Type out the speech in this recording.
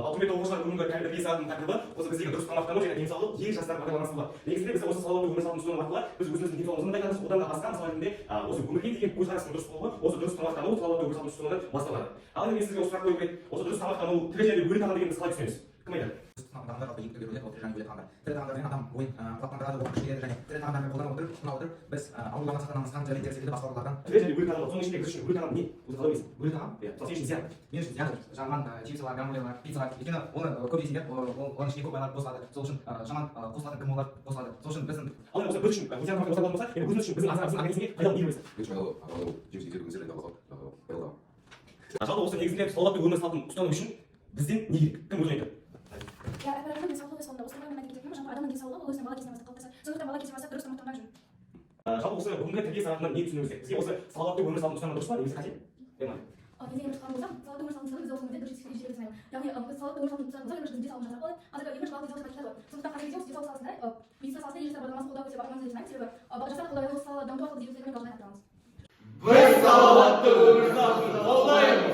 құрметті оқушылар, бүгінгі тәрбие сағатының тақырыбы осы біздегі дұрыс тамақтану және денсаулық ел жастар бағдарламасы болады. Негізінде біз осы салауатты өмір салтын ұстану арқылы біз өзіміздің денсаулығымызды нығайтамыз. Одан да басқа мысалы ретінде осы өмірге деген көзқарастың дұрыс болуы осы дұрыс тамақтану салауатты өмір салтын ұстанудан басталады. Ал енді мен сізге осы сұрақ қою керек. Осы дұрыс тамақтану тірі және өлі тағам дегенді қалай түсінесіз? Кім айтады? Тағамдар жалпы екі түрге бөлінеді, ол тірі және өлі тағамдар. Тірі тағамдармен адам ойын қуаттандырады, оған күш береді және тірі тағамдармен қолдана отырып, тұтына отырып, біз аурулардан сақтанамыз, қан және тері секілді басқа аурулардан. Тірі және өлі тағам, соның ішінде біз үшін өлі тағам не? Өзі қалай ойлайсың? Өлі тағам? Иә, мысалы сен үшін зиян. Мен үшін зиян жаман чипсылар, гамбургерлар, пиццалар. Өйткені оны көп жейсіңдер, оның ішіне көп байлар қосылады. Сол үшін жаман қосылатын гмолар қосылады. Сол үшін біздің ал енді біз үшін зиян қосылатын болса, енді өзіміз үшін біздің организмге пайдалы не бермесін? Жалпы осы негізінде салауатты өмір салтын ұстану үшін бізден не керек? Кім өзі айтады? Ya efendim densallığı ve sonunda Osmanlı'nın memleketi ama adamın densallığı o yüzden bala kesilmesi kalktı. Sonuçta bala kesilmesi dürüst tamamlanan jön. Жалпы осы бүгінгі тәрбие сағатынан не түсінуіміз керек? Бізге осы салауатты өмір салтын ұстану дұрыс па немесе қате? Кезеңге тұтқан болсам, салауатты өмір салтын ұстану біз оқымызда дұрыс ережелерді санаймын. Яғни біз салауатты өмір салтын ұстанымызда өмір біздің денсаулығымыз жақсарып қалады. Қазіргі өмір жалпы денсаулыққа кетеді ғой. Сондықтан қазіргі денсаулық саласында медицина саласында ел жастар бағдарламасын қолдау өте маңызды деп санаймын. Себебі жастар қолдауы осы саланы дамыту арқылы денсаулығын должны сақтауымыз. Біз салауатты өмір салтын қолдаймыз.